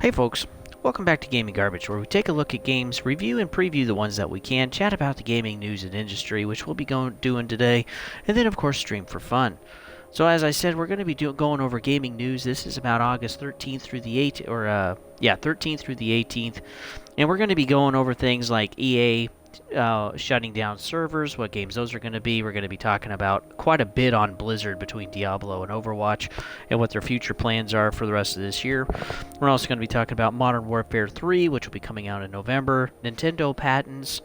Hey folks, welcome back to Gaming Garbage, where we take a look at games, review and preview the ones that we can, chat about the gaming news and industry, which we'll be doing today, and then of course stream for fun. So as I said, we're going to be going over gaming news. This is about August 13th through the 13th through the 18th, and we're going to be going over things like EA shutting down servers, what games those are going to be. We're going to be talking about quite a bit on Blizzard between Diablo and Overwatch and what their future plans are for the rest of this year. We're also going to be talking about Modern Warfare 3, which will be coming out in November, Nintendo patents,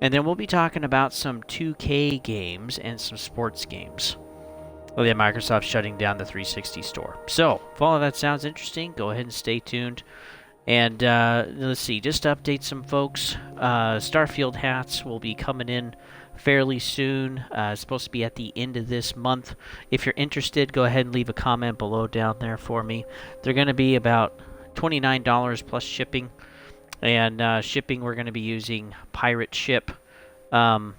and then we'll be talking about some 2K games and some sports games. Well, yeah, Microsoft shutting down the 360 store. So, if all of that sounds interesting, go ahead and stay tuned. And let's see, just to update some folks, Starfield hats will be coming in fairly soon. It's supposed to be at the end of this month. If you're interested, go ahead and leave a comment below down there for me. They're going to be about $29 plus shipping. And shipping, we're going to be using Pirate Ship. And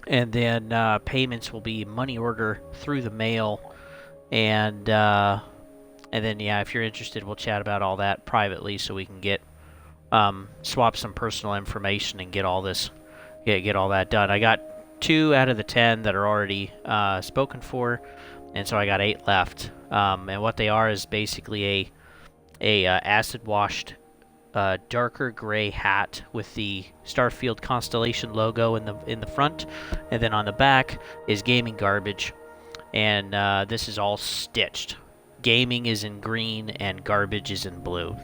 then payments will be money order through the mail. And then, yeah, if you're interested, we'll chat about all that privately so we can get swap some personal information and get all this, get all that done. I got 2 out of the 10 that are already spoken for, and so I got 8 left. And what they are is basically a acid washed darker gray hat with the Starfield Constellation logo in the front, and then on the back is Gaming Garbage, and this is all stitched. Gaming is in green and garbage is in blue.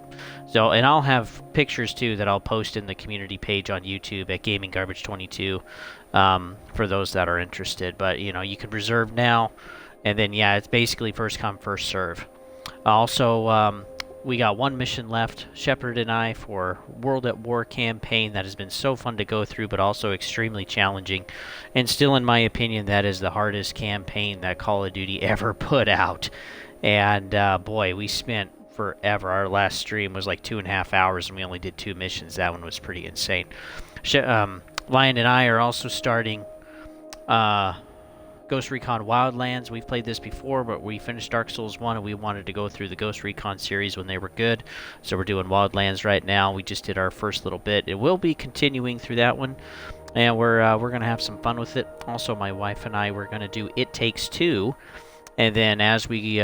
So, and I'll have pictures too that I'll post in the community page on YouTube at Gaming Garbage 22 for those that are interested. But you know, you can reserve now, and then yeah, it's basically first come first serve. Also, we got 1 mission left, Shepard and I, for World at War campaign that has been so fun to go through, but also extremely challenging. And still, in my opinion, that is the hardest campaign that Call of Duty ever put out. And boy, we spent forever. Our last stream was like 2.5 hours, and we only did 2 missions. That one was pretty insane. Lion and I are also starting Ghost Recon Wildlands. We've played this before, but we finished Dark Souls 1, and we wanted to go through the Ghost Recon series when they were good. So we're doing Wildlands right now. We just did our first little bit. It will be continuing through that one, and we're going to have some fun with it. Also, my wife and I, we're going to do It Takes Two. And then as we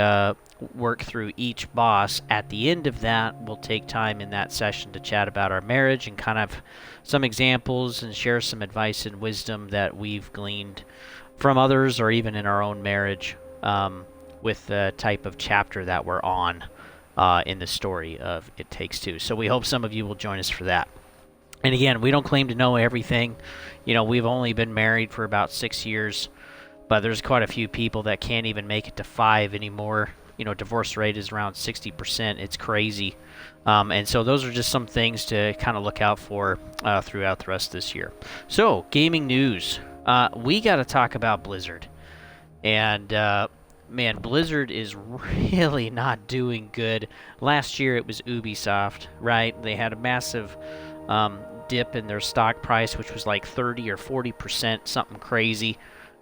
work through each boss, at the end of that, we'll take time in that session to chat about our marriage and kind of some examples and share some advice and wisdom that we've gleaned from others or even in our own marriage with the type of chapter that we're on in the story of It Takes Two. So we hope some of you will join us for that. And again, we don't claim to know everything. You know, we've only been married for about 6 years. But there's quite a few people that can't even make it to 5 anymore. You know, divorce rate is around 60%. It's crazy. And so those are just some things to kind of look out for throughout the rest of this year. So, gaming news. We got to talk about Blizzard. And, man, Blizzard is really not doing good. Last year it was Ubisoft, right? They had a massive dip in their stock price, which was like 30 or 40%, something crazy.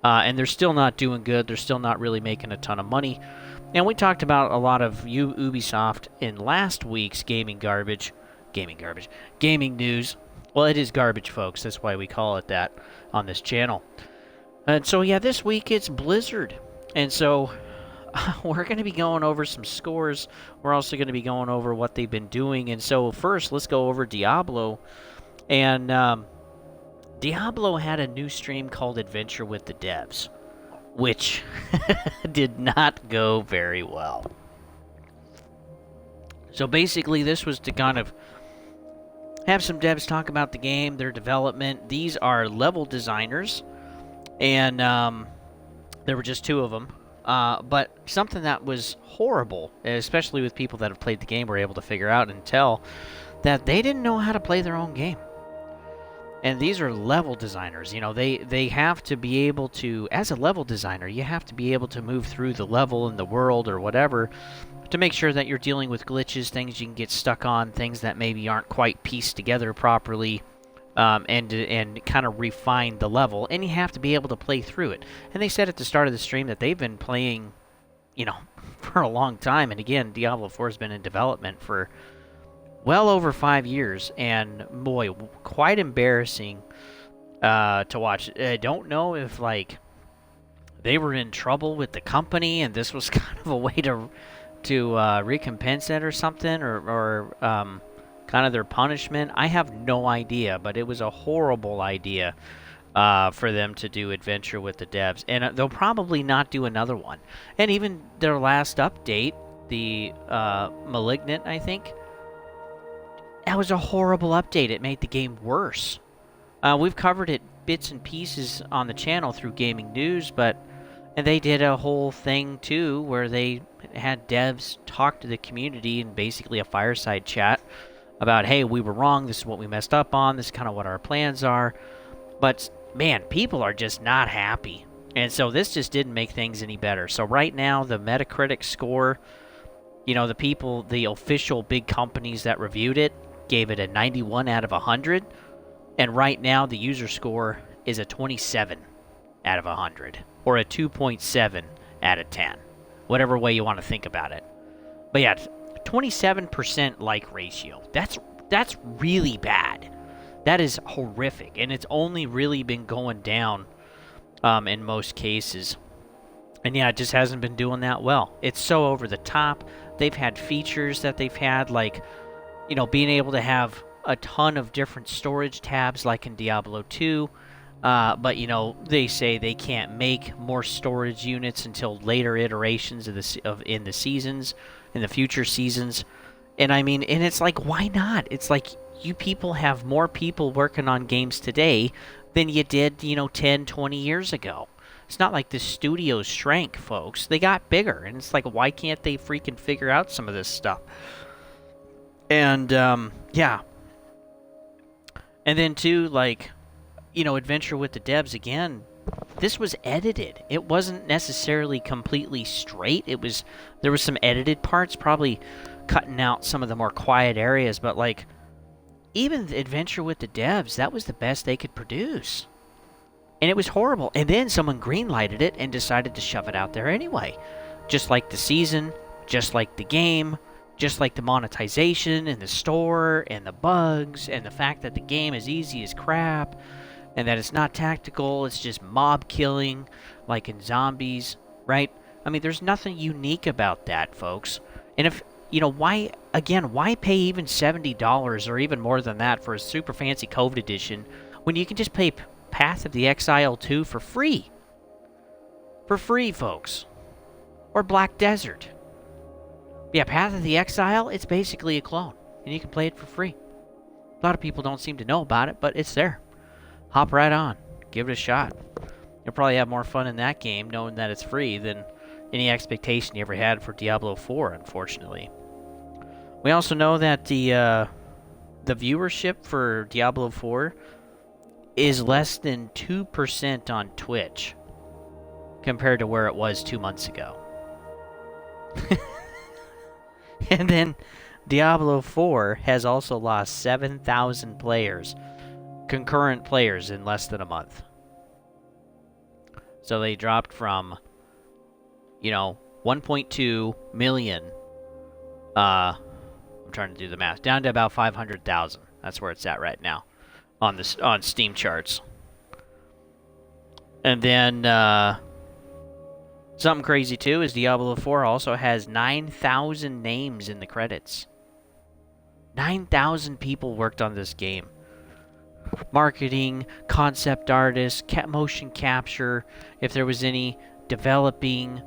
And they're still not doing good. They're still not really making a ton of money. And we talked about a lot of Ubisoft in last week's Gaming News. Well, it is garbage, folks. That's why we call it that on this channel. And so, yeah, this week it's Blizzard. And so we're going to be going over some scores. We're also going to be going over what they've been doing. And so first, let's go over Diablo. And Diablo had a new stream called Adventure with the Devs, which did not go very well. So basically, this was to kind of have some devs talk about the game, their development. These are level designers, and there were just 2 of them. But something that was horrible, especially with people that have played the game, were able to figure out and tell that they didn't know how to play their own game. And these are level designers. You know, they have to be able to, as a level designer, you have to be able to move through the level and the world or whatever to make sure that you're dealing with glitches, things you can get stuck on, things that maybe aren't quite pieced together properly, and kind of refine the level. And you have to be able to play through it. And they said at the start of the stream that they've been playing, you know, for a long time. And again, Diablo 4 has been in development for well over 5 years, and boy, quite embarrassing to watch. I don't know if like they were in trouble with the company, and this was kind of a way to recompense it or something, or kind of their punishment. I have no idea, but it was a horrible idea for them to do Adventure with the Devs, and they'll probably not do another one. And even their last update, the Malignant, I think, that was a horrible update. It made the game worse. We've covered it bits and pieces on the channel through gaming news, and they did a whole thing too where they had devs talk to the community in basically a fireside chat about, hey, we were wrong, this is what we messed up on, this is kind of what our plans are. But man, people are just not happy. And so this just didn't make things any better. So right now, the Metacritic score, the people, the official big companies that reviewed it, gave it a 91 out of 100. And right now, the user score is a 27 out of 100. Or a 2.7 out of 10. Whatever way you want to think about it. But yeah, 27% like ratio. That's really bad. That is horrific. And it's only really been going down in most cases. And yeah, it just hasn't been doing that well. It's so over the top. They've had features that they've had, like, being able to have a ton of different storage tabs like in Diablo 2. But, they say they can't make more storage units until later iterations in the seasons, in the future seasons. And I mean, and it's like, why not? It's like, you people have more people working on games today than you did, 10, 20 years ago. It's not like the studios shrank, folks. They got bigger. And it's like, why can't they freaking figure out some of this stuff? And, yeah. And then, too, like, Adventure with the Devs, again, this was edited. It wasn't necessarily completely straight. There was some edited parts, probably cutting out some of the more quiet areas, but, like, even the Adventure with the Devs, that was the best they could produce. And it was horrible. And then someone greenlighted it and decided to shove it out there anyway. Just like the season, just like the game, just like the monetization and the store and the bugs and the fact that the game is easy as crap and that it's not tactical, it's just mob killing like in Zombies, right? I mean, there's nothing unique about that, folks. And if why pay even $70 or even more than that for a super fancy COVID edition when you can just play Path of the Exile 2 for free? For free, folks. Or Black Desert. Yeah, Path of the Exile, it's basically a clone, and you can play it for free. A lot of people don't seem to know about it, but it's there. Hop right on. Give it a shot. You'll probably have more fun in that game knowing that it's free than any expectation you ever had for Diablo 4, unfortunately. We also know that the viewership for Diablo 4 is less than 2% on Twitch compared to where it was 2 months ago. And then Diablo 4 has also lost 7,000 players, concurrent players, in less than a month. So they dropped from, 1.2 million, I'm trying to do the math, down to about 500,000. That's where it's at right now on Steam charts. And then something crazy too is Diablo 4 also has 9,000 names in the credits. 9,000 people worked on this game. Marketing, concept artists, motion capture, if there was any, developing,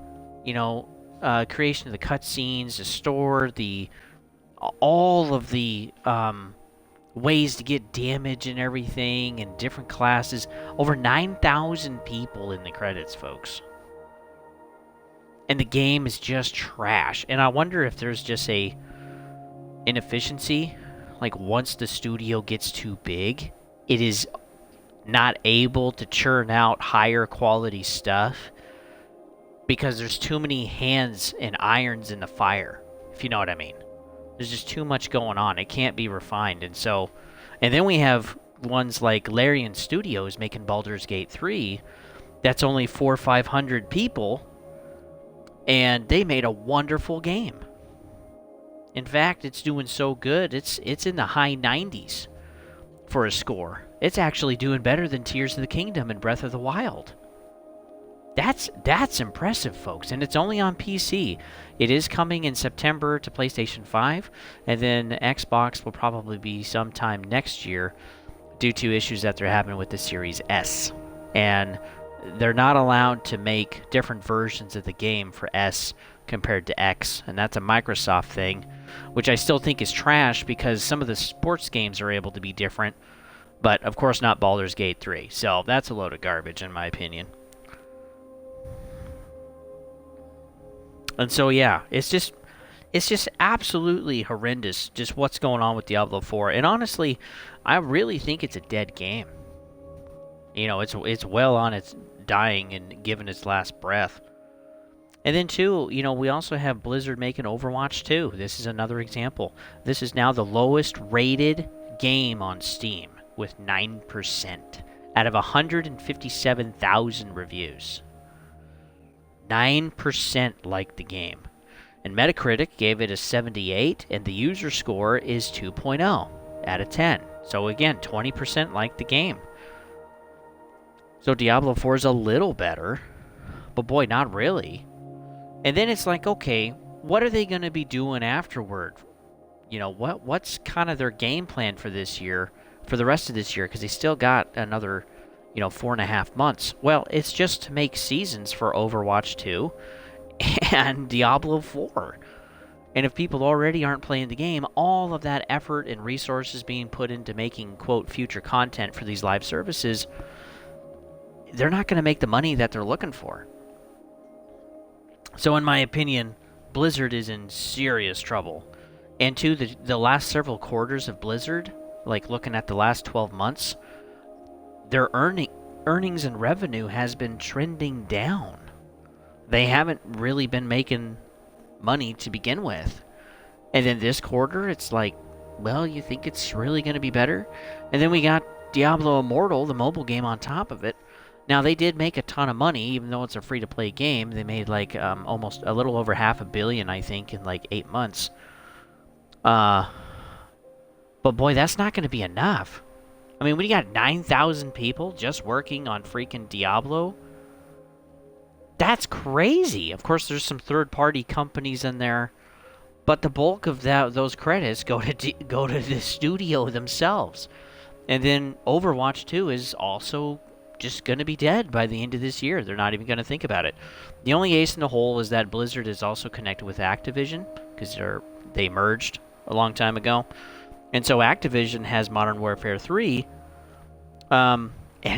creation of the cutscenes, the store, all of the ways to get damage and everything, and different classes. Over 9,000 people in the credits, folks. And the game is just trash. And I wonder if there's just a inefficiency. Like, once the studio gets too big, it is not able to churn out higher quality stuff because there's too many hands and irons in the fire, if you know what I mean. There's just too much going on. It can't be refined. And then we have ones like Larian Studios making Baldur's Gate 3. That's only 400 or 500 people. And they made a wonderful game. In fact, it's doing so good, it's in the high 90s for a score. It's actually doing better than Tears of the Kingdom and Breath of the Wild. That's impressive, folks, and it's only on PC. It is coming in September to PlayStation 5, and then Xbox will probably be sometime next year due to issues that they're having with the Series S. And they're not allowed to make different versions of the game for S compared to X, and that's a Microsoft thing, which I still think is trash because some of the sports games are able to be different, but of course not Baldur's Gate 3. So that's a load of garbage in my opinion. And so yeah, it's just absolutely horrendous just what's going on with Diablo 4. And honestly, I really think it's a dead game. You know, it's well on its dying and giving its last breath. And then too, you know, we also have Blizzard making Overwatch 2. This is another example. This is now the lowest rated game on Steam with 9% out of 157,000 reviews. 9% liked the game. And Metacritic gave it a 78, and the user score is 2.0 out of 10. So again, 20% liked the game. So Diablo 4 is a little better, but boy, not really. And then it's like, okay, what are they going to be doing afterward? You know, what's kind of their game plan for this year, for the rest of this year? Because they still got another 4.5 months. Well, it's just to make seasons for Overwatch 2 and Diablo 4. And if people already aren't playing the game, all of that effort and resources being put into making, quote, future content for these live services, they're not going to make the money that they're looking for. So in my opinion, Blizzard is in serious trouble. And to the last several quarters of Blizzard, like looking at the last 12 months, their earnings and revenue has been trending down. They haven't really been making money to begin with. And then this quarter, it's like, well, you think it's really going to be better? And then we got Diablo Immortal, the mobile game, on top of it. Now, they did make a ton of money, even though it's a free-to-play game. They made like almost a little over $500 million, I think, in like 8 months. But boy, that's not going to be enough. I mean, when you got 9,000 people just working on freaking Diablo, that's crazy. Of course, there's some third-party companies in there, but the bulk of those credits go to the studio themselves. And then Overwatch 2 is also just going to be dead by the end of this year. They're not even going to think about it. The only ace in the hole is that Blizzard is also connected with Activision because they merged a long time ago. And so Activision has Modern Warfare 3. And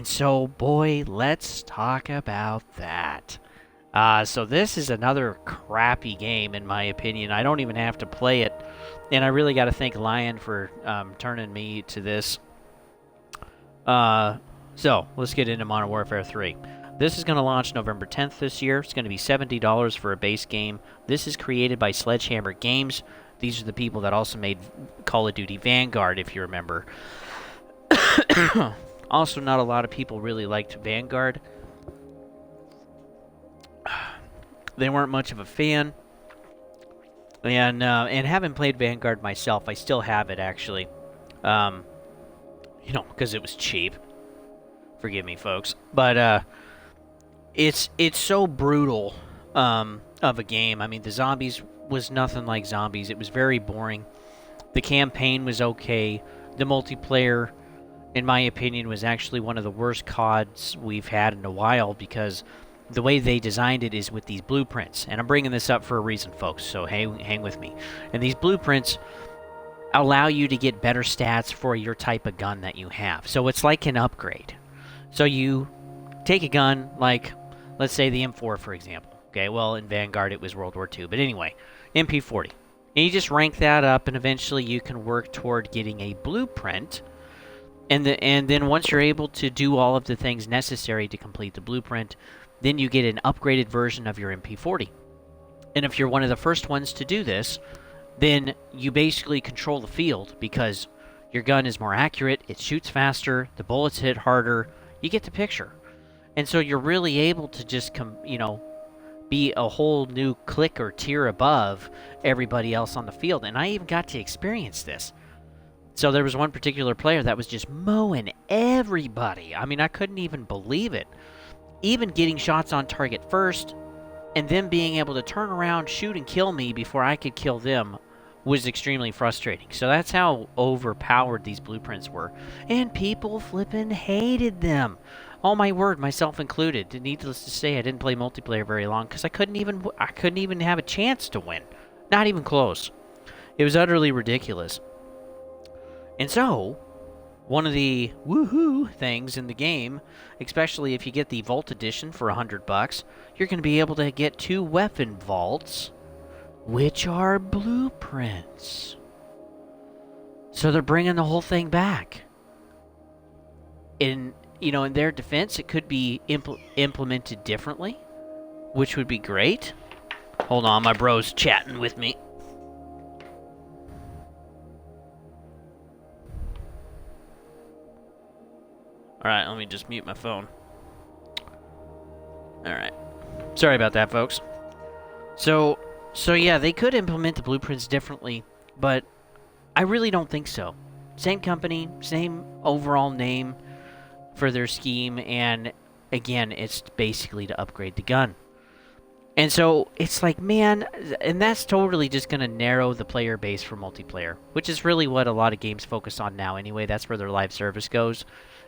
so, boy, let's talk about that. So this is another crappy game, in my opinion. I don't even have to play it. And I really got to thank Lion for turning me to this. So, let's get into Modern Warfare 3. This is going to launch November 10th this year. It's going to be $70 for a base game. This is created by Sledgehammer Games. These are the people that also made Call of Duty Vanguard, if you remember. Also, not a lot of people really liked Vanguard. They weren't much of a fan. And having played Vanguard myself, I still have it, actually. Because it was cheap. Forgive me, folks. But it's so brutal of a game. I mean, the zombies was nothing like zombies. It was very boring. The campaign was okay. The multiplayer, in my opinion, was actually one of the worst CODs we've had in a while because the way they designed it is with these blueprints. And I'm bringing this up for a reason, folks, so hang with me. And these blueprints allow you to get better stats for your type of gun that you have. So it's like an upgrade. So you take a gun like, let's say the M4, for example. Okay, well, in Vanguard it was World War II. But anyway, MP40. And you just rank that up, and eventually you can work toward getting a blueprint. And then once you're able to do all of the things necessary to complete the blueprint, then you get an upgraded version of your MP40. And if you're one of the first ones to do this, then you basically control the field because your gun is more accurate, it shoots faster, the bullets hit harder, you get the picture. And so you're really able to just, be a whole new click or tier above everybody else on the field. And I even got to experience this. So there was one particular player that was just mowing everybody. I mean, I couldn't even believe it. Even getting shots on target first, and them being able to turn around, shoot, and kill me before I could kill them was extremely frustrating. So that's how overpowered these blueprints were. And people flippin' hated them. Oh my word, myself included. Needless to say, I didn't play multiplayer very long because I couldn't even have a chance to win. Not even close. It was utterly ridiculous. And so, one of the woohoo things in the game, especially if you get the Vault Edition for $100, you're going to be able to get 2 weapon vaults, which are blueprints. So they're bringing the whole thing back. In their defense, it could be implemented differently, which would be great. Hold on, my bro's chatting with me. Alright, let me just mute my phone. Alright. Sorry about that, folks. So yeah, they could implement the blueprints differently, but I really don't think so. Same company, same overall name for their scheme, and again, it's basically to upgrade the gun. And so it's like, man, and that's totally just going to narrow the player base for multiplayer, which is really what a lot of games focus on now anyway. That's where their live service goes,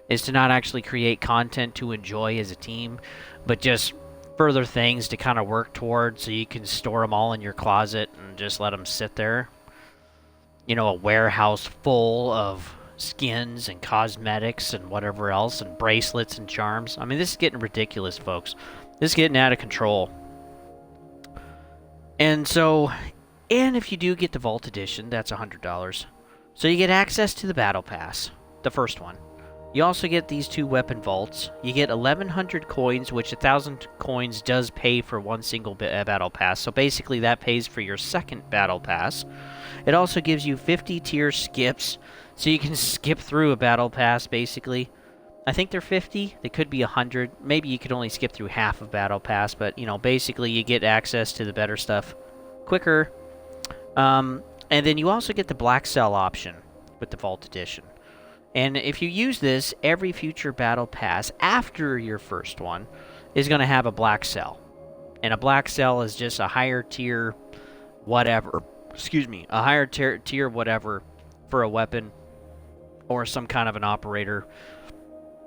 is to not actually create content to enjoy as a team, but just further things to kind of work towards so you can store them all in your closet and just let them sit there. You know, a warehouse full of skins and cosmetics and whatever else, and bracelets and charms. I mean, this is getting ridiculous, folks. This is getting out of control. And so, and if you do get the Vault Edition, that's $100. So you get access to the Battle Pass, the first one. You also get these 2 weapon vaults. You get 1,100 coins, which 1,000 coins does pay for one single battle pass. So basically that pays for your second battle pass. It also gives you 50 tier skips, so you can skip through a battle pass, basically. I think they're 50. They could be 100. Maybe you could only skip through half of battle pass, but, basically you get access to the better stuff quicker. And then you also get the Black Cell option with the Vault Edition. And if you use this, every future battle pass after your first one is going to have a Black Cell. And a Black Cell is just a higher tier whatever. A higher tier whatever for a weapon or some kind of an operator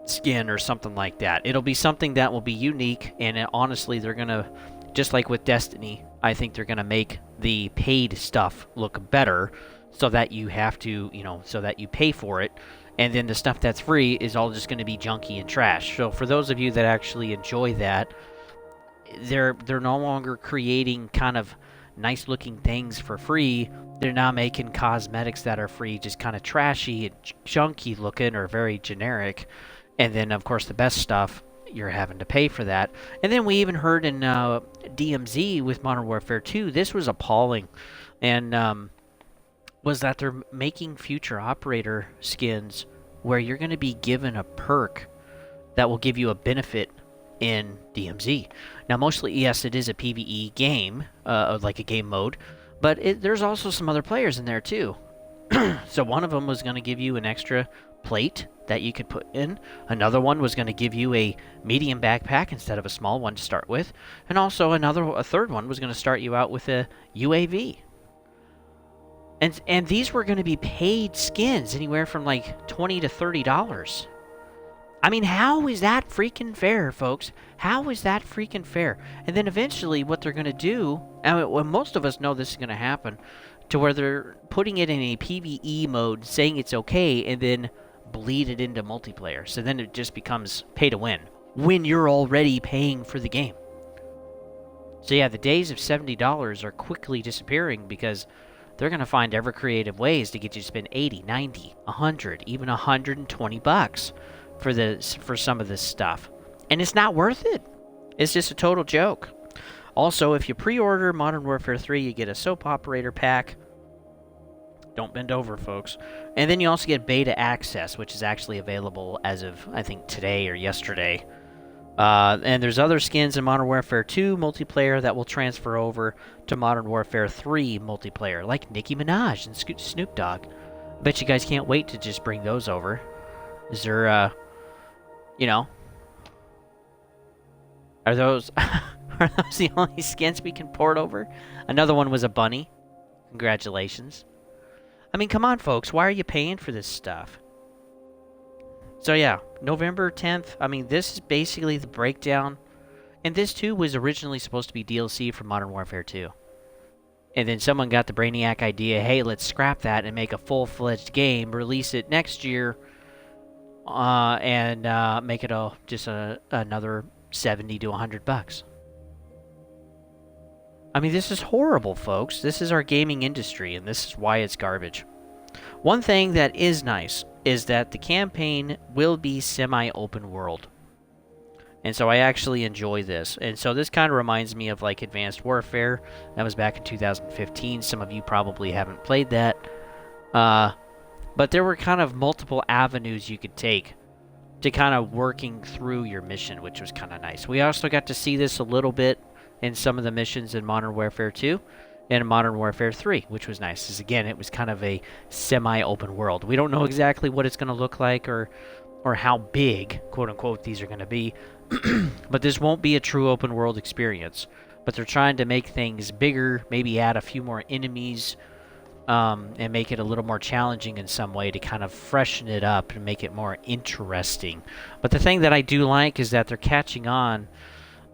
skin or something like that. It'll be something that will be unique, and honestly, they're going to, just like with Destiny, I think they're going to make the paid stuff look better so that you have to, so that you pay for it. And then the stuff that's free is all just going to be junky and trash. So for those of you that actually enjoy that, they're no longer creating kind of nice-looking things for free. They're now making cosmetics that are free, just kind of trashy and junky looking or very generic. And then, of course, the best stuff, you're having to pay for that. And then we even heard in DMZ with Modern Warfare 2, this was appalling. And was that they're making future operator skins where you're going to be given a perk that will give you a benefit in DMZ. Now, mostly, yes, it is a PvE game, like a game mode, but there's also some other players in there, too. So one of them was going to give you an extra plate that you could put in. Another one was going to give you a medium backpack instead of a small one to start with. And also a third one was going to start you out with a UAV. And these were going to be paid skins, anywhere from like $20 to $30. I mean, how is that freaking fair, folks? How is that freaking fair? And then eventually what they're going to do, and most of us know this is going to happen, to where they're putting it in a PvE mode, saying it's okay, and then bleed it into multiplayer. So then it just becomes pay to win, when you're already paying for the game. So yeah, the days of $70 are quickly disappearing because they're going to find ever creative ways to get you to spend 80, 90, 100, even $120 for some of this stuff. And it's not worth it. It's just a total joke. Also, if you pre-order Modern Warfare 3, you get a soap operator pack. Don't bend over, folks. And then you also get beta access, which is actually available as of, I think, today or yesterday. And there's other skins in Modern Warfare 2 multiplayer that will transfer over to Modern Warfare 3 multiplayer, like Nicki Minaj and Snoop Dogg. I bet you guys can't wait to just bring those over. Is there, you know, are those are those the only skins we can port over? Another one was a bunny. Congratulations. I mean, come on, folks. Why are you paying for this stuff? So yeah, November 10th. I mean, this is basically the breakdown. And this too was originally supposed to be DLC for Modern Warfare 2. And then someone got the brainiac idea, hey, let's scrap that and make a full-fledged game, release it next year, and make it another 70 to 100 bucks. I mean, this is horrible, folks. This is our gaming industry, and this is why it's garbage. One thing that is nice is that the campaign will be semi-open world. And so I actually enjoy this. And so this kind of reminds me of like Advanced Warfare. That was back in 2015. Some of you probably haven't played that. But there were kind of multiple avenues you could take to kind of working through your mission, which was kind of nice. We also got to see this a little bit in some of the missions in Modern Warfare 2 and Modern Warfare 3, which was nice. Because again, it was kind of a semi-open world. We don't know exactly what it's going to look like or how big, quote-unquote, these are going to be. But this won't be a true open world experience. But they're trying to make things bigger, maybe add a few more enemies, and make it a little more challenging in some way to kind of freshen it up and make it more interesting. But the thing that I do like is that they're catching on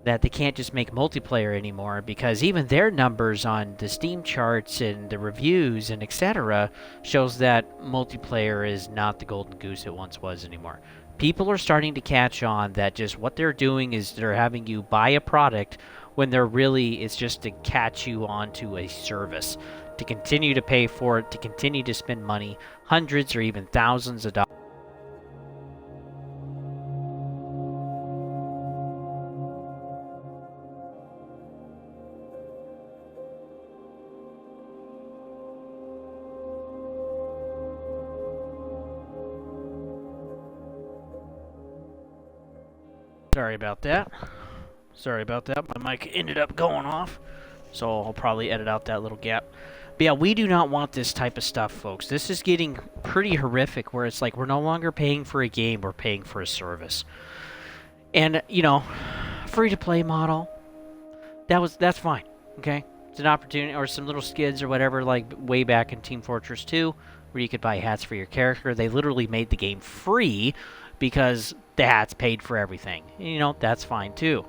that they can't just make multiplayer anymore, because even their numbers on the Steam charts and the reviews and etc. shows that multiplayer is not the golden goose it once was anymore. People are starting to catch on that just what they're doing is they're having you buy a product when they're really, it's just to catch you onto a service, to continue to pay for it, to continue to spend money, hundreds or even thousands of dollars. Sorry about that. Sorry about that. My mic ended up going off, so I'll probably edit out that little gap. But yeah, we do not want this type of stuff, folks. This is getting pretty horrific, where it's like we're no longer paying for a game, we're paying for a service. And, you know, free-to-play model, that's fine, okay? It's an opportunity, or some little skids or whatever, like way back in Team Fortress 2, where you could buy hats for your character. They literally made the game free because the hats paid for everything. You know, that's fine too.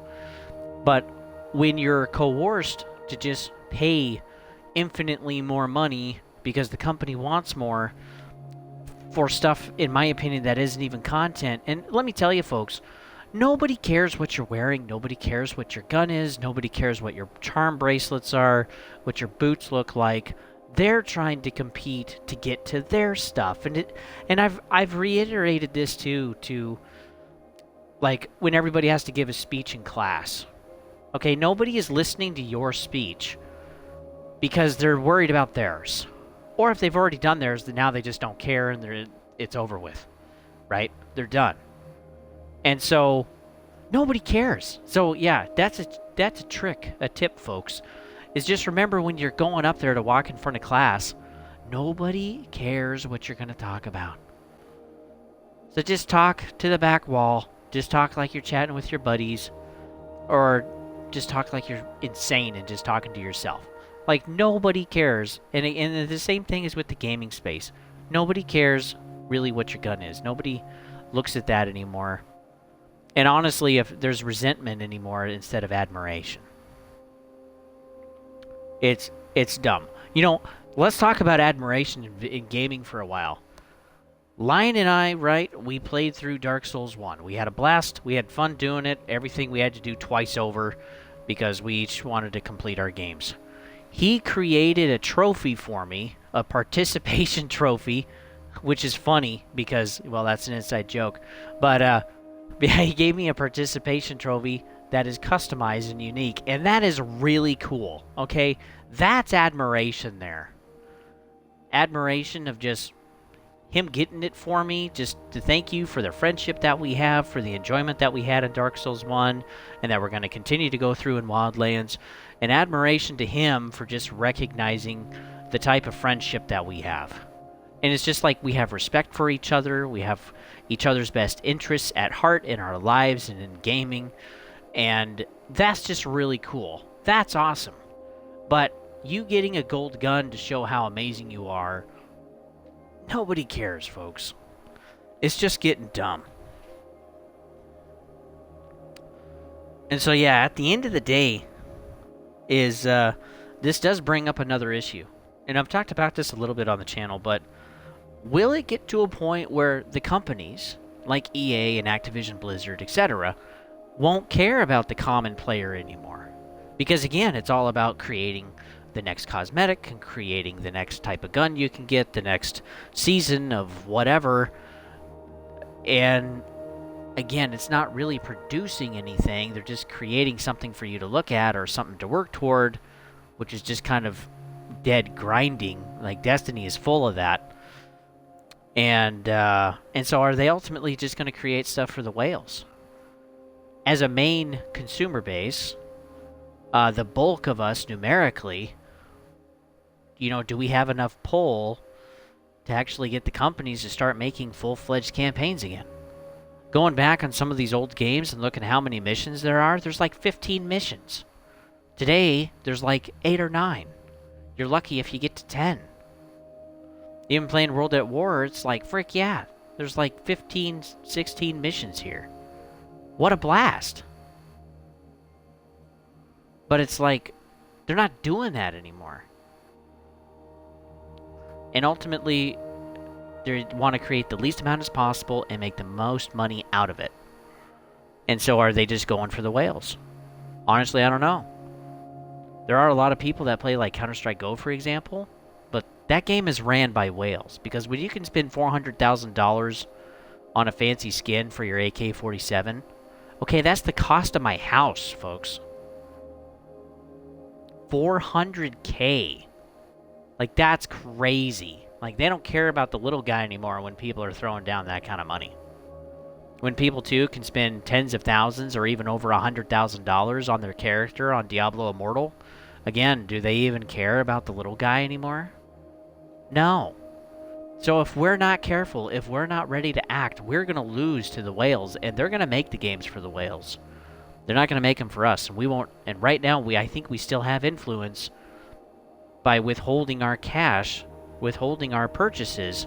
But when you're coerced to just pay infinitely more money because the company wants more for stuff, in my opinion, that isn't even content. And let me tell you, folks, nobody cares what you're wearing. Nobody cares what your gun is. Nobody cares what your charm bracelets are, what your boots look like. They're trying to compete to get to their stuff. And I've reiterated this too, to like when everybody has to give a speech in class. Okay, nobody is listening to your speech because they're worried about theirs. Or if they've already done theirs, then now they just don't care and it's over with. Right? They're done. And so nobody cares. So yeah, that's a trick, a tip, folks. Is just remember when you're going up there to walk in front of class, nobody cares what you're going to talk about. So just talk to the back wall. Just talk like you're chatting with your buddies. Or just talk like you're insane and just talking to yourself. Like, nobody cares. And the same thing is with the gaming space. Nobody cares really what your gun is. Nobody looks at that anymore. And honestly, if there's resentment anymore instead of admiration. It's dumb. You know, let's talk about admiration in gaming for a while. Lion and I, right, we played through Dark Souls 1. We had a blast. We had fun doing it. Everything we had to do twice over because we each wanted to complete our games. He created a trophy for me, a participation trophy, which is funny because, well, that's an inside joke. But he gave me a participation trophy that is customized and unique, and that is really cool, okay? That's admiration there. Admiration of just, him getting it for me, just to thank you for the friendship that we have, for the enjoyment that we had in Dark Souls 1, and that we're going to continue to go through in Wildlands, and admiration to him for just recognizing the type of friendship that we have. And it's just like we have respect for each other, we have each other's best interests at heart in our lives and in gaming, and that's just really cool. That's awesome. But you getting a gold gun to show how amazing you are, nobody cares, folks. It's just getting dumb. And so, yeah, at the end of the day, this does bring up another issue. And I've talked about this a little bit on the channel, but will it get to a point where the companies, like EA and Activision Blizzard, etc., won't care about the common player anymore? Because, again, it's all about creating the next cosmetic and creating the next type of gun you can get, the next season of whatever. And again, it's not really producing anything. They're just creating something for you to look at or something to work toward, which is just kind of dead grinding. Like Destiny is full of that. And so are they ultimately just going to create stuff for the whales? As a main consumer base, the bulk of us numerically, do we have enough pull to actually get the companies to start making full-fledged campaigns again? Going back on some of these old games and looking at how many missions there are, there's like 15 missions. Today, there's like 8 or 9. You're lucky if you get to 10. Even playing World at War, it's like, frick yeah, there's like 15, 16 missions here. What a blast. But it's like, they're not doing that anymore. And ultimately, they want to create the least amount as possible and make the most money out of it. And so are they just going for the whales? Honestly, I don't know. There are a lot of people that play like Counter-Strike Go, for example, but that game is ran by whales. Because when you can spend $400,000 on a fancy skin for your AK-47, okay, that's the cost of my house, folks. $400K. Like, that's crazy. Like, they don't care about the little guy anymore when people are throwing down that kind of money. When people, too, can spend tens of thousands or even over $100,000 on their character on Diablo Immortal, again, do they even care about the little guy anymore? No. So if we're not careful, if we're not ready to act, we're going to lose to the whales, and they're going to make the games for the whales. They're not going to make them for us, and we won't. And right now, I think we still have influence by withholding our cash, withholding our purchases,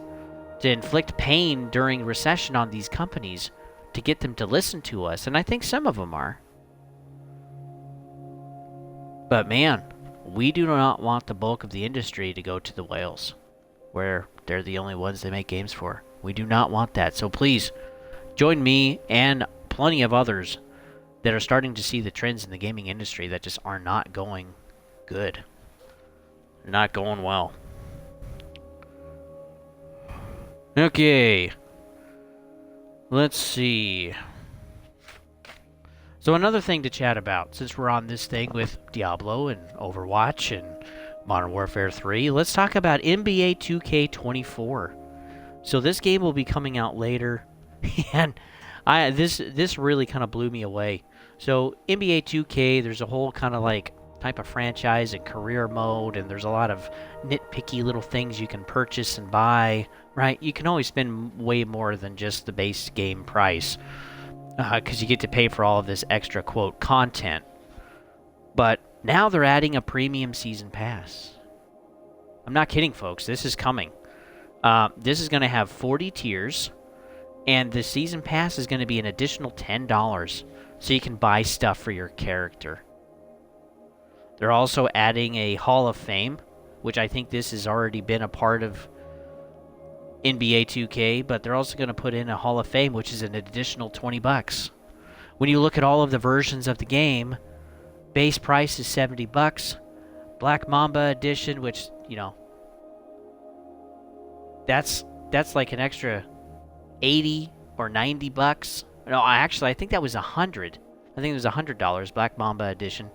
to inflict pain during recession on these companies to get them to listen to us. And I think some of them are. But man, we do not want the bulk of the industry to go to the whales, where they're the only ones they make games for. We do not want that. So please, join me and plenty of others that are starting to see the trends in the gaming industry that just are not going good. Not going well. Okay. Let's see. So another thing to chat about, since we're on this thing with Diablo and Overwatch and Modern Warfare 3, let's talk about NBA 2K24. So this game will be coming out later, and this really kind of blew me away. So NBA 2K, there's a whole kind of like type of franchise and career mode, and there's a lot of nitpicky little things you can purchase and buy, right? You can always spend way more than just the base game price, because you get to pay for all of this extra, quote, content. But now they're adding a premium season pass. I'm not kidding, folks. This is coming. This is going to have 40 tiers, and the season pass is going to be an additional $10, so you can buy stuff for your character. They're also adding a Hall of Fame, which I think this has already been a part of NBA 2K, but they're also going to put in a Hall of Fame, which is an additional $20. When you look at all of the versions of the game, base price is $70. Black Mamba Edition, which, that's like an extra $80 or $90. No, actually, I think that was $100. I think it was $100, Black Mamba Edition.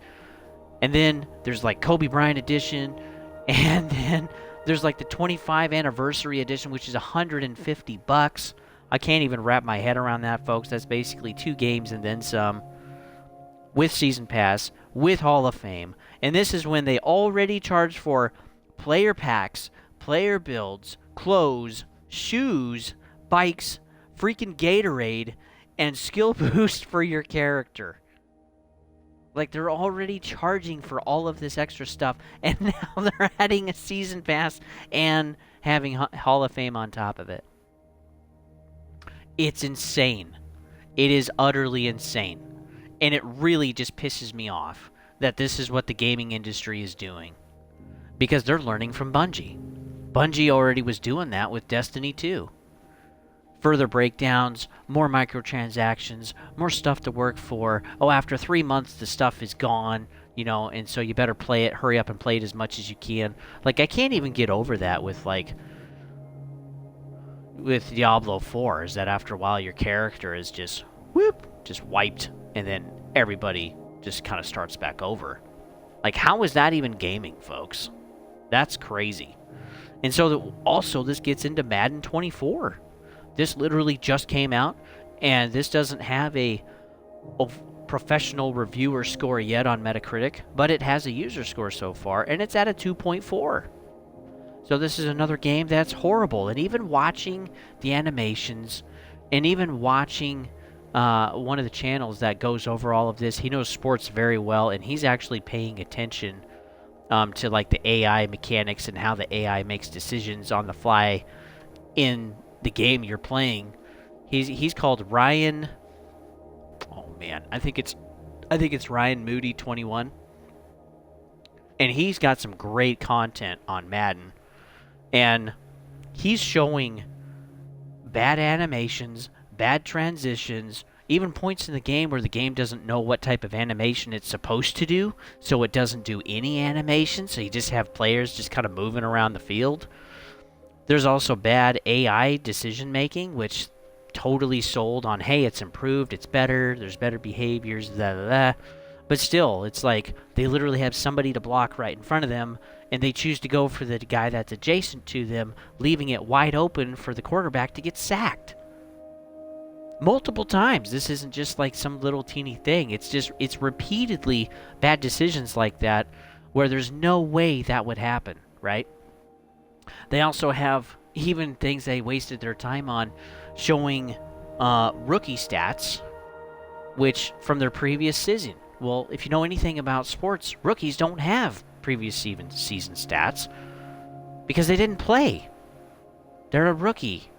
And then there's like Kobe Bryant Edition, and then There's like the 25 anniversary edition, which is $150. I can't even wrap my head around that, folks. That's basically 2 games and then some, with Season Pass, with Hall of Fame. And this is when they already charge for player packs, player builds, clothes, shoes, bikes, freaking Gatorade, and skill boost for your character. Like, they're already charging for all of this extra stuff, and now they're adding a Season Pass and having Hall of Fame on top of it. It's insane. It is utterly insane. And it really just pisses me off that this is what the gaming industry is doing. Because they're learning from Bungie. Bungie already was doing that with Destiny 2. Further breakdowns, more microtransactions, more stuff to work for. Oh, after 3 months, the stuff is gone, you know, and so you better play it, hurry up and play it as much as you can. Like, I can't even get over that with Diablo 4, is that after a while your character is just, just wiped, and then everybody just kind of starts back over. Like, how is that even gaming, folks? That's crazy. And so also this gets into Madden 24. This literally just came out, and this doesn't have a professional reviewer score yet on Metacritic, but it has a user score so far, and it's at a 2.4. So this is another game that's horrible. And even watching the animations, and even watching one of the channels that goes over all of this, he knows sports very well, and he's actually paying attention to like the AI mechanics and how the AI makes decisions on the fly in the game you're playing. He's called Ryan. Oh man, I think it's Ryan Moody 21, and he's got some great content on Madden, and he's showing bad animations, bad transitions, even points in the game where the game doesn't know what type of animation it's supposed to do, so it doesn't do any animation, so you just have players just kind of moving around the field. There's also bad AI decision making, which totally sold on, hey, it's improved, it's better, there's better behaviors, da da da. But still, it's like they literally have somebody to block right in front of them, and they choose to go for the guy that's adjacent to them, leaving it wide open for the quarterback to get sacked. Multiple times. This isn't just like some little teeny thing. It's repeatedly bad decisions like that where there's no way that would happen, right? They also have even things they wasted their time on showing rookie stats, which from their previous season. Well, if you know anything about sports, rookies don't have previous season stats because they didn't play. They're a rookie.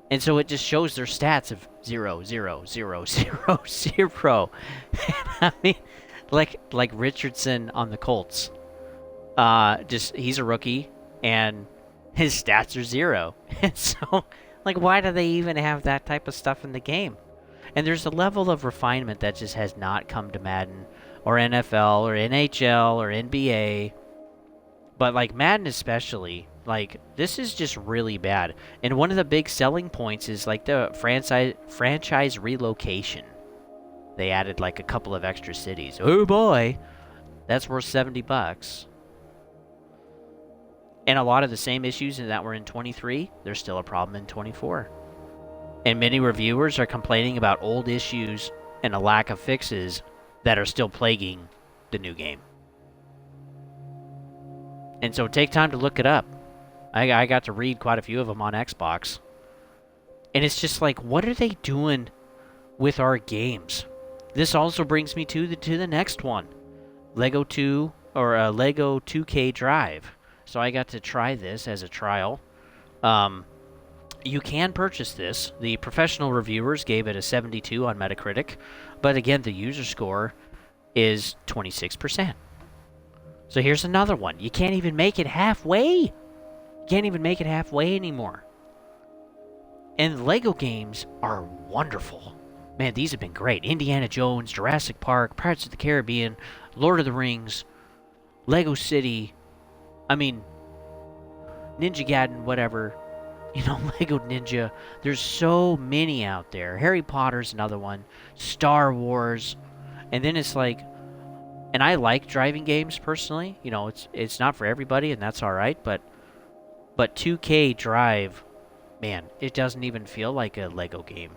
And so it just shows their stats of 0, 0, 0, 0, 0. I mean, like Richardson on the Colts. He's a rookie, and his stats are 0. And so, like, why do they even have that type of stuff in the game? And there's a level of refinement that just has not come to Madden, or NFL, or NHL, or NBA. But, like, Madden especially, like, this is just really bad. And one of the big selling points is, like, the franchise relocation. They added, like, a couple of extra cities. Oh, boy! That's worth $70. And a lot of the same issues that were in 23, there's still a problem in 24. And many reviewers are complaining about old issues and a lack of fixes that are still plaguing the new game. And so take time to look it up. I got to read quite a few of them on Xbox. And it's just like, what are they doing with our games? This also brings me to the next one. Lego2k Drive. So I got to try this as a trial. You can purchase this. The professional reviewers gave it a 72 on Metacritic. But again, the user score is 26%. So here's another one. You can't even make it halfway. You can't even make it halfway anymore. And Lego games are wonderful. Man, these have been great. Indiana Jones, Jurassic Park, Pirates of the Caribbean, Lord of the Rings, Lego City. I mean, Ninja Gaiden, whatever. You know, Lego Ninja. There's so many out there. Harry Potter's another one. Star Wars. And then it's like, and I like driving games personally. You know, it's not for everybody, and that's all right. But But 2K Drive, man, it doesn't even feel like a Lego game.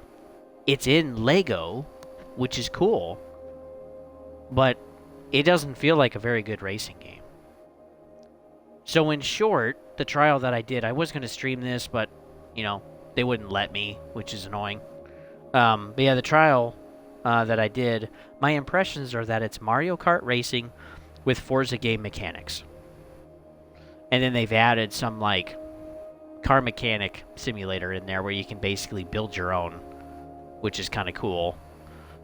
It's in Lego, which is cool, but it doesn't feel like a very good racing game. So in short, the trial that I did, I was going to stream this, but, they wouldn't let me, which is annoying. But yeah, the trial that I did, my impressions are that it's Mario Kart racing with Forza game mechanics. And then they've added some, like, car mechanic simulator in there where you can basically build your own, which is kind of cool.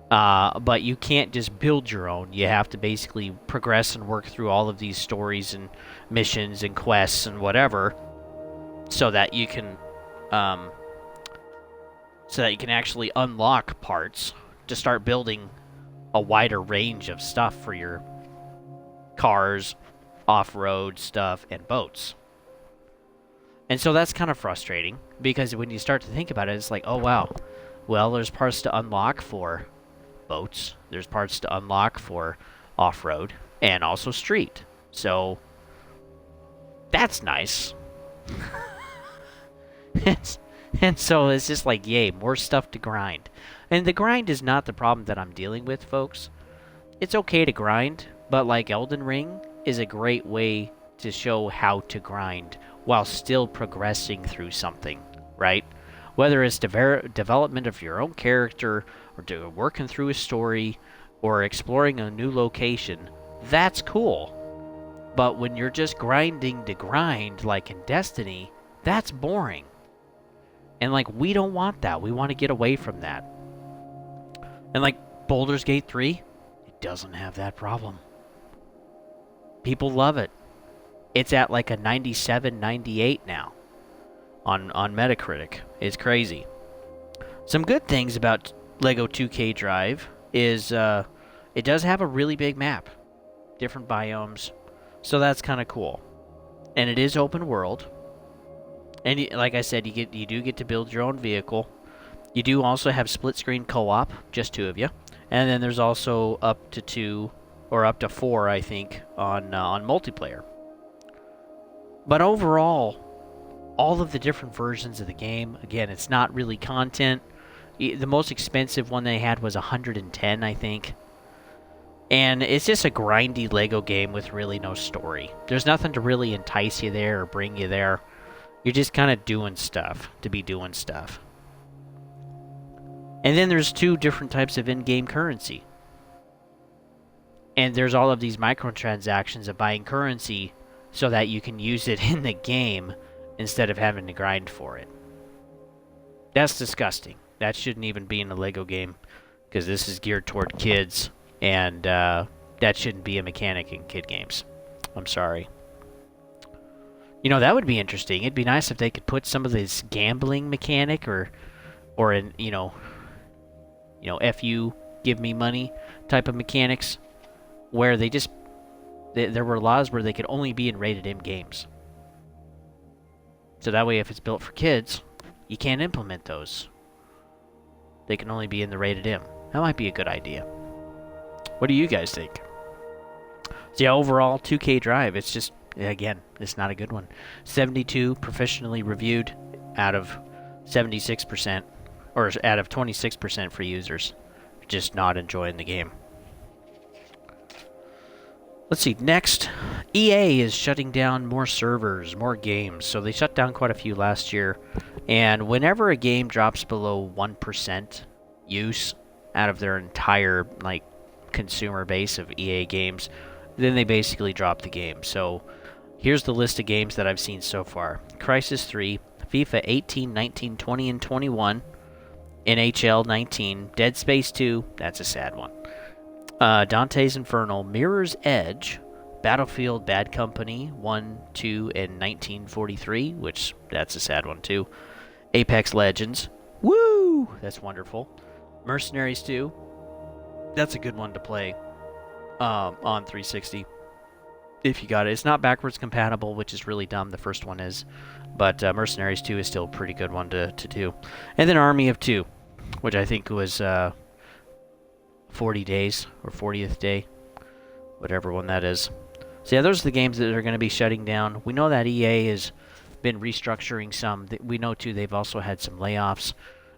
But you can't just build your own. You have to basically progress and work through all of these stories and missions and quests and whatever, so that you can actually unlock parts to start building a wider range of stuff for your cars, off-road stuff, and boats. And so that's kind of frustrating, because when you start to think about it, it's like, oh wow, well, there's parts to unlock for boats, there's parts to unlock for off-road, and also street. So that's nice. And so it's just like, yay, more stuff to grind. And the grind is not the problem that I'm dealing with, folks. It's okay to grind, but like Elden Ring is a great way to show how to grind while still progressing through something, right? Whether it's development of your own character, or working through a story, or exploring a new location, that's cool. But when you're just grinding to grind, like in Destiny, that's boring. And like, we don't want that. We want to get away from that. And like Baldur's Gate 3, it doesn't have that problem. People love it. It's at like a 97, 98 now on Metacritic. It's crazy. Some good things about Lego2k Drive is it does have a really big map. Different biomes. So that's kind of cool. And it is open world. And like I said, you do get to build your own vehicle. You do also have split screen co-op, just 2 of you. And then there's also up to 2 or up to 4, I think, on multiplayer. But overall, all of the different versions of the game, again, it's not really content. The most expensive one they had was $110, I think. And it's just a grindy Lego game with really no story. There's nothing to really entice you there or bring you there. You're just kind of doing stuff to be doing stuff. And then there's 2 different types of in-game currency. And there's all of these microtransactions of buying currency so that you can use it in the game instead of having to grind for it. That's disgusting. That shouldn't even be in a Lego game, because this is geared toward kids, and that shouldn't be a mechanic in kid games. I'm sorry. That would be interesting. It'd be nice if they could put some of this gambling mechanic or in, F you, give me money type of mechanics, where there were laws where they could only be in rated M games. So that way, if it's built for kids, you can't implement those. They can only be in the rated M. That might be a good idea. What do you guys think? So yeah, overall, 2K Drive, it's just, again, it's not a good one. 72 professionally reviewed out of 76%, or out of 26% for users. Just not enjoying the game. Let's see, next, EA is shutting down more servers, more games. So they shut down quite a few last year. And whenever a game drops below 1% use out of their entire, like, consumer base of EA games, then they basically drop the game. So here's the list of games that I've seen so far. Crysis 3, FIFA 18, 19, 20, and 21, NHL 19, Dead Space 2, that's a sad one. Dante's Inferno, Mirror's Edge, Battlefield Bad Company 1, 2, and 1943, which that's a sad one too. Apex Legends, woo, that's wonderful. Mercenaries 2, that's a good one to play on 360 if you got it. It's not backwards compatible, which is really dumb. The first one is, but Mercenaries 2 is still a pretty good one to do. And then Army of 2, which I think was 40 days or 40th day, whatever one that is. So yeah, those are the games that are going to be shutting down. We know that EA is been restructuring some. We know too they've also had some layoffs.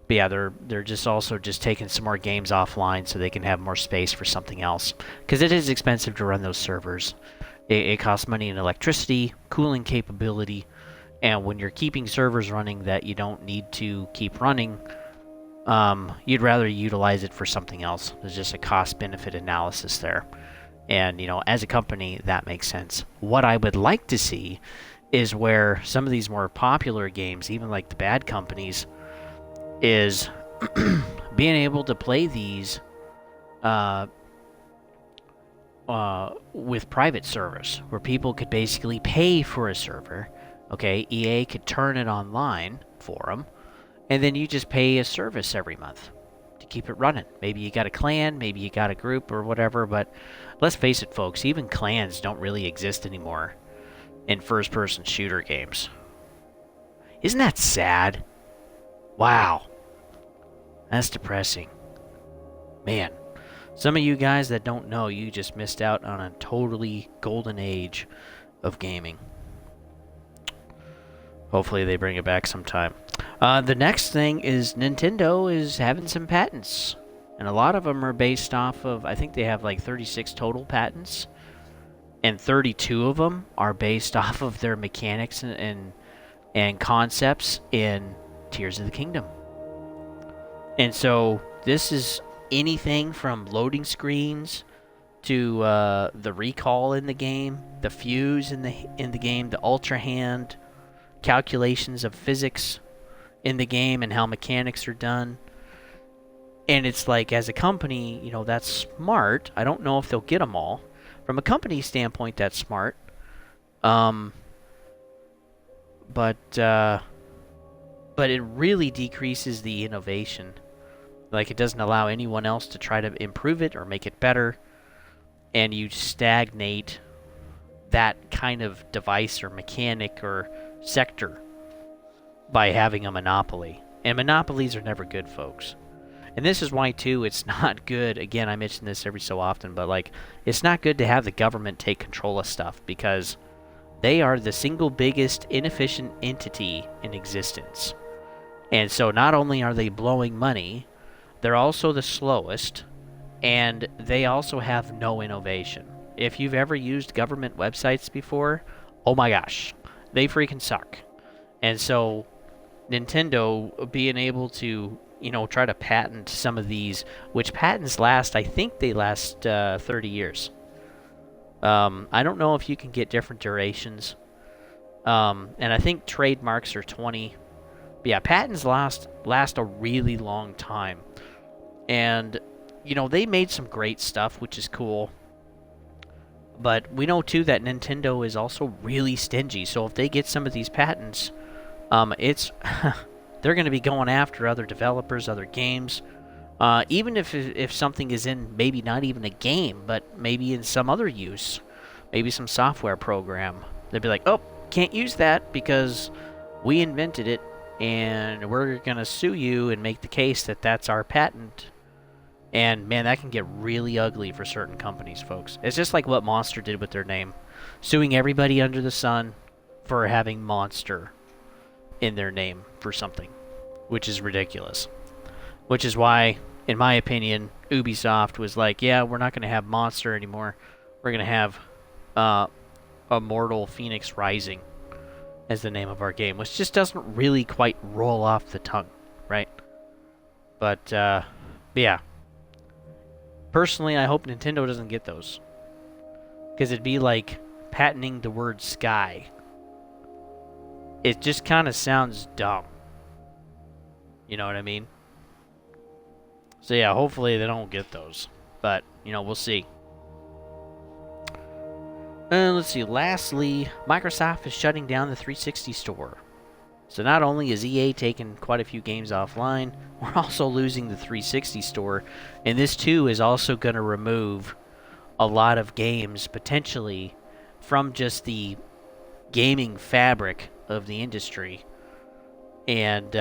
But yeah, they're just also just taking some more games offline so they can have more space for something else. Because it is expensive to run those servers. It costs money in electricity, cooling capability, and when you're keeping servers running that you don't need to keep running, you'd rather utilize it for something else. There's just a cost-benefit analysis there. And, as a company, that makes sense. What I would like to see is where some of these more popular games, even like the bad companies, is being able to play these with private servers, where people could basically pay for a server. Okay, EA could turn it online for them, and then you just pay a service every month to keep it running. Maybe you got a clan, maybe you got a group or whatever, but let's face it, folks, even clans don't really exist anymore in first-person shooter games. Isn't that sad? Wow. That's depressing. Man, some of you guys that don't know, you just missed out on a totally golden age of gaming. Hopefully they bring it back sometime. The next thing is Nintendo is having some patents. And a lot of them are based off of, I think they have like 36 total patents. And 32 of them are based off of their mechanics and concepts in Tears of the Kingdom. And so this is anything from loading screens to the recall in the game, the fuse in the game, the ultra hand, calculations of physics in the game and how mechanics are done. And it's like, as a company, that's smart. I don't know if they'll get them all. From a company standpoint, that's smart. But it really decreases the innovation. Like, it doesn't allow anyone else to try to improve it or make it better. And you stagnate that kind of device or mechanic or sector by having a monopoly. And monopolies are never good, folks. And this is why, too, it's not good. Again, I mention this every so often, but, like, it's not good to have the government take control of stuff, because they are the single biggest inefficient entity in existence. And so not only are they blowing money, they're also the slowest, and they also have no innovation. If you've ever used government websites before, oh my gosh, they freaking suck. And so Nintendo being able to, try to patent some of these, which patents last, I think they last 30 years. I don't know if you can get different durations. And I think trademarks are 20. But yeah, patents last a really long time. And, they made some great stuff, which is cool. But we know, too, that Nintendo is also really stingy. So if they get some of these patents, they're going to be going after other developers, other games. Even if something is in maybe not even a game, but maybe in some other use, maybe some software program, they'll be like, oh, can't use that because we invented it, and we're going to sue you and make the case that that's our patent. And, man, that can get really ugly for certain companies, folks. It's just like what Monster did with their name. Suing everybody under the sun for having Monster in their name for something, which is ridiculous. Which is why, in my opinion, Ubisoft was like, yeah, we're not going to have Monster anymore. We're going to have Immortal Phoenix Rising as the name of our game, which just doesn't really quite roll off the tongue, right? But yeah. Personally, I hope Nintendo doesn't get those. Because it'd be like patenting the word sky. It just kind of sounds dumb. You know what I mean? So yeah, hopefully they don't get those. But, we'll see. Let's see. Lastly, Microsoft is shutting down the 360 store. So not only is EA taking quite a few games offline, we're also losing the 360 store. And this, too, is also going to remove a lot of games, potentially, from just the gaming fabric of the industry. And,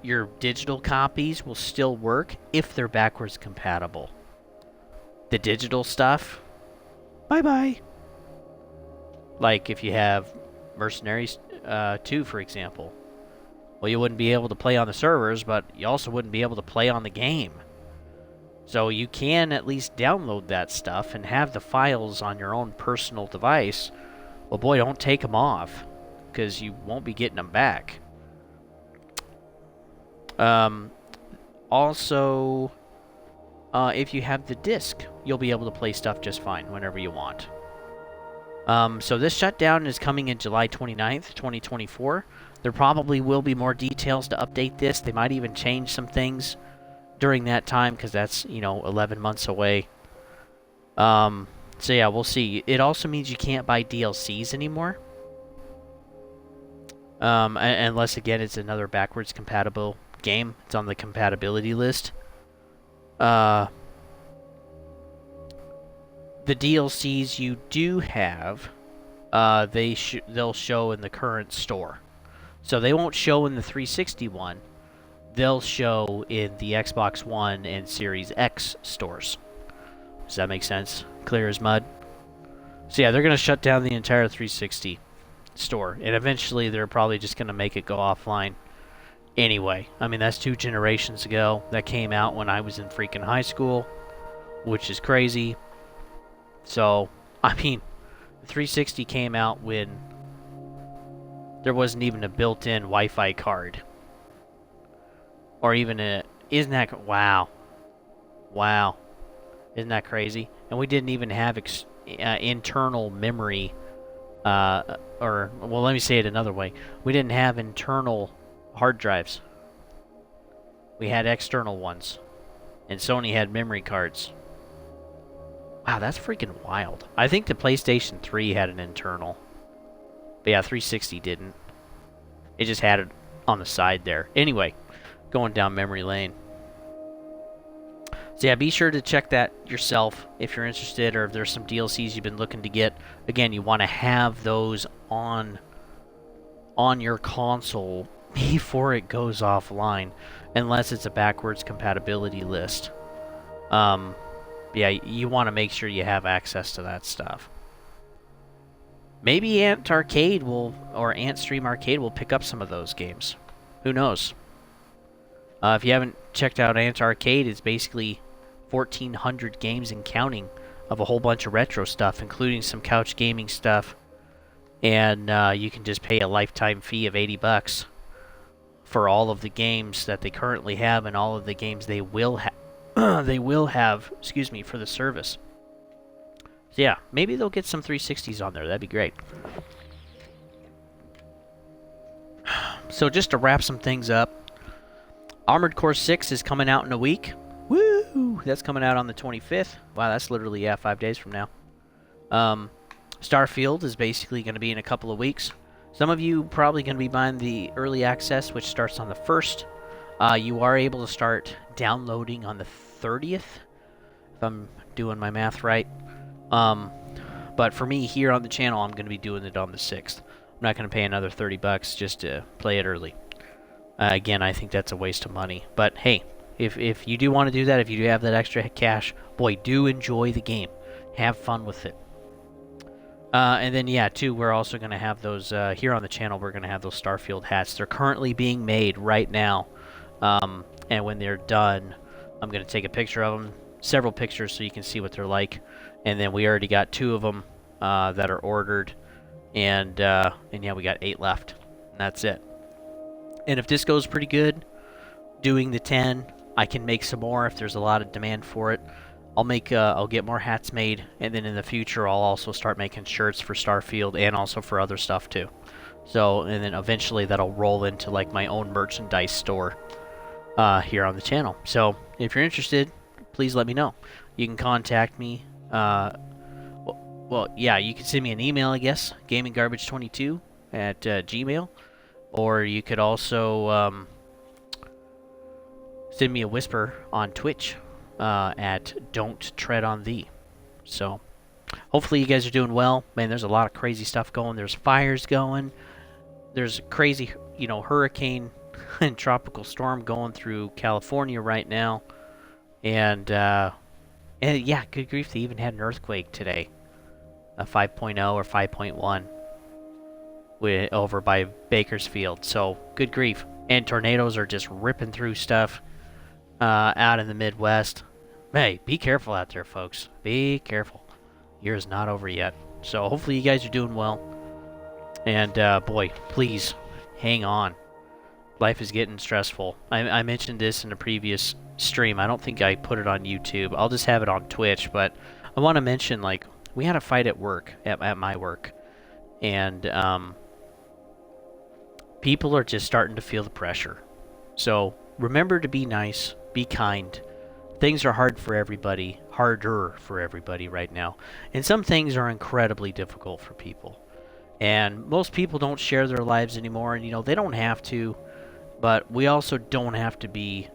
your digital copies will still work if they're backwards compatible. The digital stuff, bye-bye. Like, if you have Mercenaries 2, for example. Well, you wouldn't be able to play on the servers, but you also wouldn't be able to play on the game. So you can at least download that stuff and have the files on your own personal device. Well, boy, don't take them off, because you won't be getting them back. Also, if you have the disc, you'll be able to play stuff just fine whenever you want. So this shutdown is coming in July 29th, 2024. There probably will be more details to update this. They might even change some things during that time, because that's, 11 months away. So yeah, we'll see. It also means you can't buy DLCs anymore. Unless, again, it's another backwards compatible game. It's on the compatibility list. The DLCs you do have, they'll show in the current store. So they won't show in the 360 one. They'll show in the Xbox One and Series X stores. Does that make sense? Clear as mud? So yeah, they're going to shut down the entire 360 store. And eventually they're probably just going to make it go offline anyway. I mean, that's 2 generations ago. That came out when I was in freaking high school, which is crazy. So, I mean, the 360 came out when there wasn't even a built-in Wi-Fi card. Or even a... Isn't that... Wow. Wow. Isn't that crazy? And we didn't even have internal memory... well, let me say it another way. We didn't have internal hard drives. We had external ones. And Sony had memory cards. Wow, that's freaking wild. I think the PlayStation 3 had an internal. But yeah, 360 didn't. It just had it on the side there. Anyway, going down memory lane. So yeah, be sure to check that yourself if you're interested, or if there's some DLCs you've been looking to get. Again, you want to have those on your console before it goes offline, unless it's a backwards compatibility list. Yeah, you want to make sure you have access to that stuff. Maybe Ant Arcade or Ant Stream Arcade will pick up some of those games. Who knows? If you haven't checked out Ant Arcade, it's basically 1,400 games and counting of a whole bunch of retro stuff, including some couch gaming stuff. And you can just pay a lifetime fee of $80 for all of the games that they currently have and all of the games they will have. They will have, excuse me, for the service. So yeah, maybe they'll get some 360s on there. That'd be great. So just to wrap some things up, Armored Core 6 is coming out in a week. Woo! That's coming out on the 25th. Wow, that's literally, 5 days from now. Starfield is basically going to be in a couple of weeks. Some of you probably going to be buying the early access, which starts on the 1st. You are able to start downloading on the 30th, if I'm doing my math right. But for me, here on the channel, I'm going to be doing it on the 6th. I'm not going to pay another $30 just to play it early. Again, I think that's a waste of money. But hey, if you do want to do that, if you do have that extra cash, boy, do enjoy the game. Have fun with it. And then, yeah, too, we're also going to have those, here on the channel, we're going to have those Starfield hats. They're currently being made right now. And when they're done, I'm going to take a picture of them, several pictures, so you can see what they're like. And then we already got 2 of them that are ordered. And yeah, we got 8 left. And that's it. And if this goes pretty good, doing the 10, I can make some more if there's a lot of demand for it. I'll get more hats made, and then in the future I'll also start making shirts for Starfield and also for other stuff too. So, and then eventually that'll roll into like my own merchandise store here on the channel. So, if you're interested, please let me know. You can contact me. Well, yeah, you can send me an email, I guess, gaminggarbage22 at Gmail, or you could also send me a whisper on Twitch. At Don't Tread on Thee. So, hopefully you guys are doing well. Man, there's a lot of crazy stuff going. There's fires going. There's a crazy, hurricane and tropical storm going through California right now. And yeah, good grief, they even had an earthquake today. A 5.0 or 5.1. over by Bakersfield. So, good grief. And tornadoes are just ripping through stuff out in the Midwest. Hey, be careful out there, folks. Be careful. Year is not over yet. So, hopefully you guys are doing well. And, boy, please, hang on. Life is getting stressful. I mentioned this in a previous stream. I don't think I put it on YouTube. I'll just have it on Twitch. But I want to mention, like, we had a fight at work, at my work. And, people are just starting to feel the pressure. So remember to be nice, be kind. Things are hard for everybody, harder for everybody right now. And some things are incredibly difficult for people. And most people don't share their lives anymore, and they don't have to, but we also don't have to be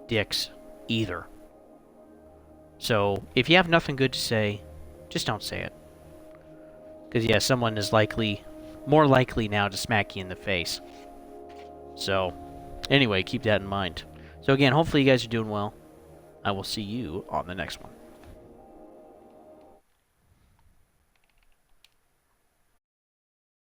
dicks either. So if you have nothing good to say, just don't say it. Because yeah, someone is more likely now to smack you in the face. So, anyway, keep that in mind. So again, hopefully you guys are doing well. I will see you on the next one.